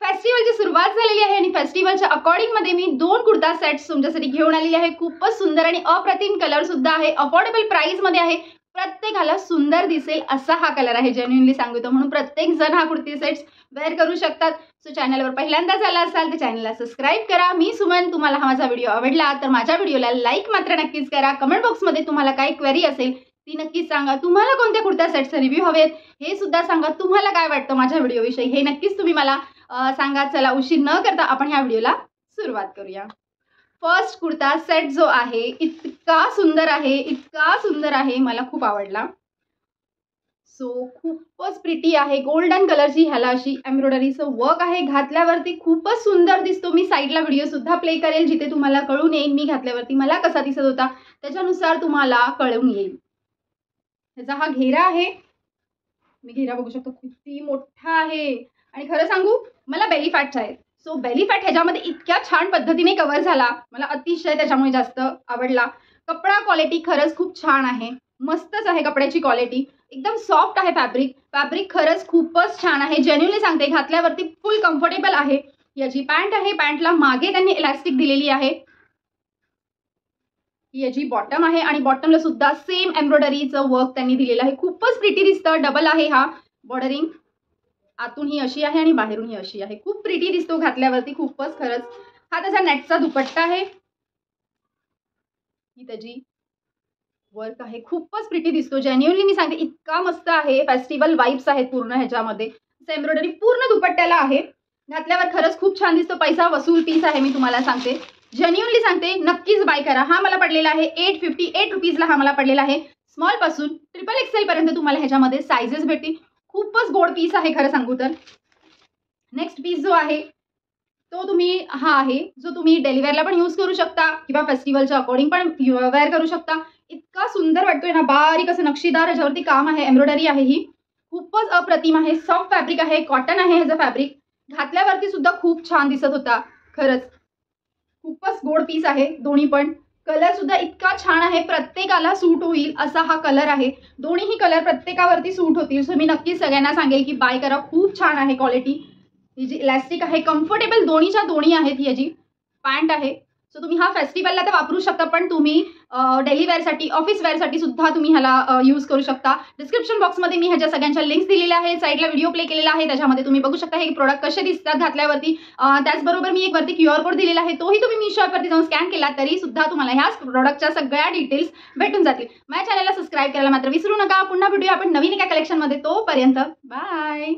फेस्टिवलची सुरुवात झालेली आहे आणि फेस्टिवलच्या अकॉर्डिंग मध्ये मी 2 कुर्ता सेट्स तुमच्यासाठी घेऊन आलेली आहे। खूपच सुंदर आणि अप्रतिम कलर सुद्धा आहे, अफोर्डेबल प्राइस मध्ये आहे, प्रत्येकाला सुंदर दिसेल असा हा कलर आहे। जेन्युइनली सांगतो म्हणून प्रत्येक जण हा कुर्ती सेट्स वेअर करू शकतात। सो चॅनलवर पहिल्यांदाच आला असाल तर चॅनलला सबस्क्राइब करा। मी सुमन, तुम्हाला हा माझा व्हिडिओ आवडला तर माझ्या व्हिडिओला लाईक मात्र नक्कीच करा। कमेंट बॉक्समध्ये तुम्हाला काही क्वेरी असेल ती नक्कीच सांगा। तुम्हाला कोणत्या कुर्ता सेट्सचा रिव्ह्यू हवेत हे सुद्धा सांगा। तुम्हाला काय वाटतं माझ्या व्हिडिओविषयी हे नक्कीच तुम्ही मला सांगा। चला उशीर न करता आपण ह्या व्हिडिओला सुरुवात करूया। फर्स्ट कुर्ता सेट जो आहे इतका सुंदर आहे, इतका सुंदर आहे, मला खूप आवडला। सो खूपच प्रिटी आहे, गोल्डन कलरची ह्याला अशी एम्ब्रॉयडरीचं वर्क आहे, घातल्यावरती खूपच सुंदर दिसतो। मी साईडला व्हिडिओ सुद्धा प्ले करेल जिथे तुम्हाला कळून येईल मी घातल्यावरती मला कसा दिसत होता, त्याच्यानुसार तुम्हाला कळून येईल। ह्याचा हा घेरा आहे, मी घेरा बघू शकतो किती मोठा आहे आणि खरं सांगू मला बेली फॅट्स आहेत। सो बेली फॅट ह्याच्यामध्ये इतक्या छान पद्धतीने कव्हर झाला, मला अतिशय त्याच्यामुळे जास्त आवडला। कपडा क्वालिटी खरंच खूप छान आहे, मस्तच आहे कपड्याची क्वालिटी, एकदम सॉफ्ट आहे फॅब्रिक, फॅब्रिक खरंच खूपच छान आहे। जेन्युइनली सांगते घातल्यावरती फुल कम्फर्टेबल आहे। याची पॅन्ट आहे, पॅन्टला मागे त्यांनी इलास्टिक दिलेली आहे। याची बॉटम आहे आणि बॉटमला सुद्धा सेम एम्ब्रॉयडरीचं वर्क त्यांनी दिलेलं आहे, खूपच प्रिटी दिसतं। डबल आहे हा बॉर्डरिंग, आतून ही अशी आहे आणि बाहेरून ही अशी आहे, खूप प्रिटी दिसतो घातल्यावरती खूपच खरंच। हा त्याचा नेटचा दुपट्टा आहे, ही त्याची वर्क आहे, खूपच प्रिटी दिसतो। जेन्युइनली मी सांगते इतका मस्त आहे, फेस्टिवल वाइब्स आहेत पूर्ण ह्याच्यामध्ये। एम्ब्रॉयडरी पूर्ण दुपट्ट्याला आहे, घातल्यावर खरंच खूप छान दिसतो, पैसा वसूल पीस आहे मी तुम्हाला सांगते। जेन्युइनली सांगते नक्कीच बाय करा। हा मला पडलेला आहे 858 रुपीजला, हा मला पडलेला आहे। स्मॉल पासून XXL पर्यंत तुम्हाला ह्याच्यामध्ये साइजेस भेटतील, खूपच गोड पीस आहे खरं सांगू तर। नेक्स्ट पीस जो आहे तो तुम्ही हा आहे जो तुम्ही डेली वेअरला पण यूज करू शकता किंवा फेस्टिवलच्या अकॉर्डिंग पण वेअर करू शकता। इतका सुंदर वाटतोय ना, बारीक असं नक्षीदार ह्याच्यावरती काम आहे, एम्ब्रॉयडरी आहे, ही खूपच अप्रतिम आहे। सॉफ्ट फॅब्रिक आहे, कॉटन आहे ह्याचं फॅब्रिक, घातल्यावरती सुद्धा खूप छान दिसत होता खरंच। खूपच गोड पीस आहे दोन्ही पण, कलर सुद्धा इतका छान आहे, प्रत्येकाला सूट होईल असा हा कलर आहे। दोन्हीही कलर प्रत्येकावरती सूट होतील। सो मी नक्कीच सगळ्यांना सांगेल की बाय करा, खूप छान आहे क्वालिटी। ही जी इलास्टिक आहे कम्फर्टेबल दोन्हीच्या दोन्ही आहेत, ही याची पॅन्ट आहे। सो तुम्ही हा फेस्टिवलला तर वापरू शकता, पण तुम्ही डेली वेअरसाठी ऑफिस वेअरसाठी सुद्धा तुम्ही ह्याला यूज करू शकता। डिस्क्रिप्शन बॉक्समध्ये मी ह्याच्या सगळ्यांच्या लिंक्स दिलेल्या आहेत, साईडला व्हिडिओ प्ले केलेला आहे, त्याच्यामध्ये तुम्ही बघू शकता हे प्रोडक्ट कसे दिसतात घातल्यावरती। त्याचबरोबर मी एक वरती QR कोड दिलेला आहे, तोही तुम्ही मीशो ॲपवरती जाऊन स्कॅन केला तरी सुद्धा तुम्हाला ह्याच प्रोडक्टच्या सगळ्या डिटेल्स भेटून जातील। माझ्या चॅनलला सबस्क्राईब करायला मात्र विसरू नका। पुन्हा भेटूया आपण नवीन एका कलेक्शनमध्ये, तोपर्यंत बाय।